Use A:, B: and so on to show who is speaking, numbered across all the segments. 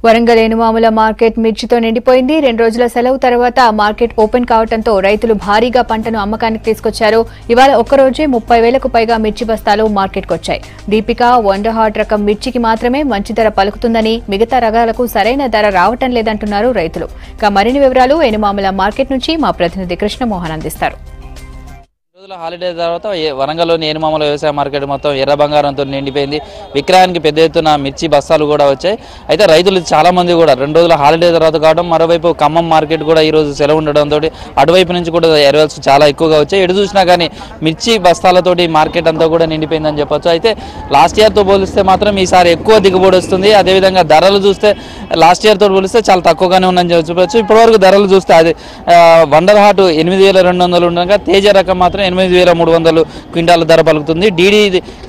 A: Warangal Enumamula market మిర్చితో నిండిపోయింది. 2 రోజుల సెలవు తర్వాత మార్కెట్ ఓపెన్ కావడంతో రైతులు భారీగా పంటను అమ్మకానికి తీసుకొచ్చారు. ఇవాళ ఒక్కరోజే 30,000కు పైగా మిర్చి బస్తాలు మార్కెట్కు వచ్చాయి. దీపిక వండర్ హార్ట్ రకం మిర్చికి మాత్రమే మంచి ధర పలుకుతుందని, మిగతా రకాలకు సరైన ధర రావటం లేదంటున్నారు రైతులు. ఇక మరిన్ని వివరాలు ఎనుమాముల మార్కెట్ నుంచి మా ప్రతినిధి కృష్ణమోహన్ అందిస్తారు.
B: హాలిడే తర్వాత వరంగల్లోని ఎనుమాముల వ్యవసాయ మార్కెట్ మొత్తం ఎర్ర బంగారంతో నిండిపోయింది. విక్రయానికి పెద్ద ఎత్తున మిర్చి బస్తాలు కూడా వచ్చాయి. అయితే రైతులు చాలా మంది కూడా 2 రోజుల హాలిడే తర్వాత కావడం, మరోవైపు ఖమ్మం మార్కెట్ కూడా ఈ రోజు సెలవు ఉండడంతో అటువైపు నుంచి కూడా ఎరవల్స్ చాలా ఎక్కువగా వచ్చాయి. ఎటు చూసినా కానీ మిర్చి బస్తాలతోటి మార్కెట్ అంతా కూడా నిండిపోయిందని చెప్పొచ్చు. అయితే లాస్ట్ ఇయర్తో పోలిస్తే మాత్రం ఈసారి ఎక్కువ దిగుబడి వస్తుంది. అదేవిధంగా ధరలు చూస్తే లాస్ట్ ఇయర్తో పోలిస్తే చాలా తక్కువగానే ఉందని చెప్పవచ్చు. ఇప్పటివరకు ధరలు చూస్తే అది వండర్ హార్ట్ 8,200 ఉండగా తేజ రకం మాత్రం 8,300 క్వింటాల ధర పలుకుతుంది. డీడీ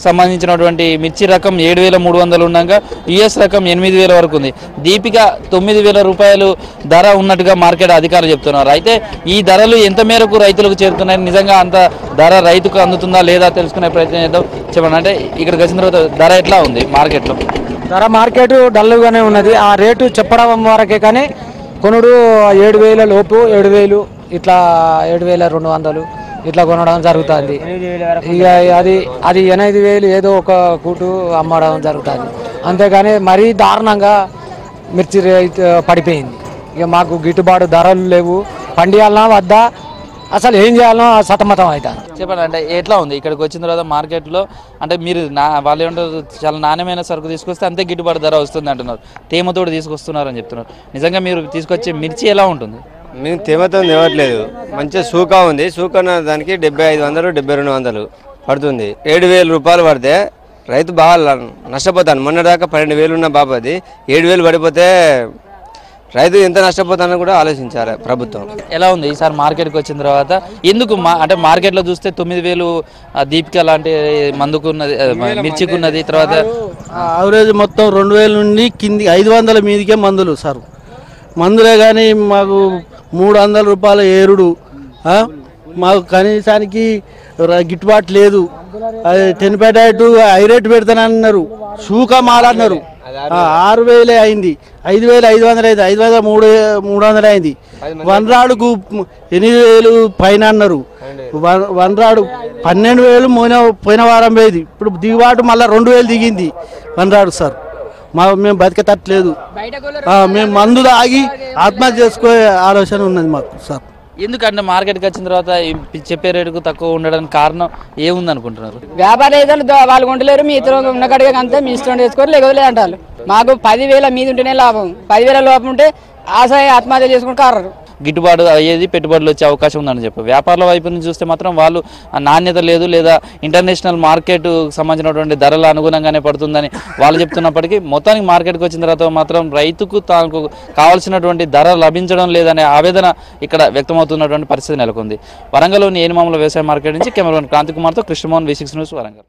B: సంబంధించినటువంటి మిర్చి రకం 7,300 ఉండగా యుఎస్ రకం 8,000 వరకు ఉంది. దీపిక 9,000 రూపాయలు ధర ఉన్నట్టుగా మార్కెట్ అధికారులు చెప్తున్నారు. అయితే ఈ ధరలు ఎంత మేరకు రైతులకు చేరుతున్నాయి, నిజంగా అంత ధర రైతుకు అందుతుందా లేదా తెలుసుకునే ప్రయత్నం చేద్దాం. చెప్పండి, అంటే ఇక్కడికి వచ్చిన తర్వాత ధర ఎట్లా ఉంది మార్కెట్లో?
C: ధర మార్కెట్ డల్గానే ఉన్నది. ఆ రేటు చెప్పడం వరకే కానీ కొనుడు 7,000 లోపు, 7,000 ఇట్లా 7,200 ఇట్లా కొనడం జరుగుతుంది. ఇక అది 8,000 ఏదో ఒక కూటు అమ్మడం జరుగుతుంది. అంతేగాని మరీ దారుణంగా మిర్చి రేట్ పడిపోయింది. ఇక మాకు గిట్టుబాటు ధరలు లేవు. పండియాలనా వద్దా, అసలు ఏం చేయాలనో సతమతం అవుతాను.
B: చెప్పండి, అంటే ఎట్లా ఉంది ఇక్కడికి వచ్చిన తర్వాత మార్కెట్లో? అంటే మీరు వాళ్ళు ఏమంటారు, చాలా నాణ్యమైన సరుకు తీసుకొస్తే అంతే గిట్టుబాటు ధర వస్తుంది అంటున్నారు. తేమతోటి తీసుకొస్తున్నారని చెప్తున్నారు. నిజంగా మీరు తీసుకొచ్చే మిర్చి ఎలా ఉంటుంది?
D: మేము తేమతో తేవట్లేదు, మంచిగా సూకా ఉంది. సూకా దానికి 7,500 7,200 పడుతుంది. 7,000 రూపాయలు పడితే రైతు బాగా నష్టపోతాను. మొన్నదాకా 12,000 ఉన్న బాబాది 7,000 పడిపోతే రైతు ఎంత నష్టపోతానని కూడా ఆలోచించారు ప్రభుత్వం.
B: ఎలా ఉంది ఈసారి మార్కెట్కి వచ్చిన తర్వాత? ఎందుకు అంటే మార్కెట్లో చూస్తే 9,000 దీపిక లాంటి మందుకున్నది, మిర్చికి ఉన్నది. తర్వాత
E: యావరేజ్ మొత్తం 2,000 నుండి కింది 500 మీదికే మందులు సార్. మందులే కానీ మాకు 300 రూపాయల ఏరుడు, మాకు కనీసానికి గిట్టుబాటు లేదు. 10 పెటాయిట్ హై రేటు పెడతానన్నారు, సూకా మాలన్నారు. 6,000 అయింది, 5,500 అయింది, 5,300 అయింది. వన్రాడుకు 8,000 పైన అన్నారు. వన్రాడు 12,000 పోయిన వారం పోయింది. ఇప్పుడు దిగుబాటు మళ్ళీ 2,000 దిగింది వన్రాడు సార్. మేము బతికేటట్లేదు. మేము మందు తాగి ఆత్మహత్య చేసుకునే ఆలోచన ఉన్నది మాకు సార్.
B: ఎందుకంటే మార్కెట్కి వచ్చిన తర్వాత చెప్పే రేటుకు తక్కువ ఉండడానికి కారణం ఏముంది అనుకుంటున్నారు?
F: వ్యాపారవేత్తలు వాళ్ళు కొంటలేరు, మీ ఇతరులు ఉన్న కడిగా అంతే మీ ఇష్టం చేసుకోరు, లేకపోతే అంటారు. మాకు 10,000 మీద ఉంటేనే లాభం, 10,000 లోపం ఉంటే ఆత్మహత్య చేసుకుని కారు.
B: గిట్టుబాటు అయ్యేది, పెట్టుబడులు వచ్చే అవకాశం ఉందని చెప్పి వ్యాపారుల వైపు నుంచి చూస్తే మాత్రం వాళ్ళు నాణ్యత లేదు, లేదా ఇంటర్నేషనల్ మార్కెట్ సంబంధించినటువంటి ధరల అనుగుణంగానే పడుతుందని వాళ్ళు చెప్తున్నప్పటికీ మొత్తానికి మార్కెట్కి వచ్చిన తర్వాత మాత్రం రైతుకు తనకు కావాల్సినటువంటి ధర లభించడం లేదనే ఆవేదన ఇక్కడ వ్యక్తమవుతున్నటువంటి పరిస్థితి నెలకొంది. వరంగల్లోని ఎనుమాముల వ్యవసాయ మార్కెట్ నుంచి కెమెరామెన్ క్రాంతి కుమార్తో కృష్ణమోహన్, V6 న్యూస్, వరంగల్.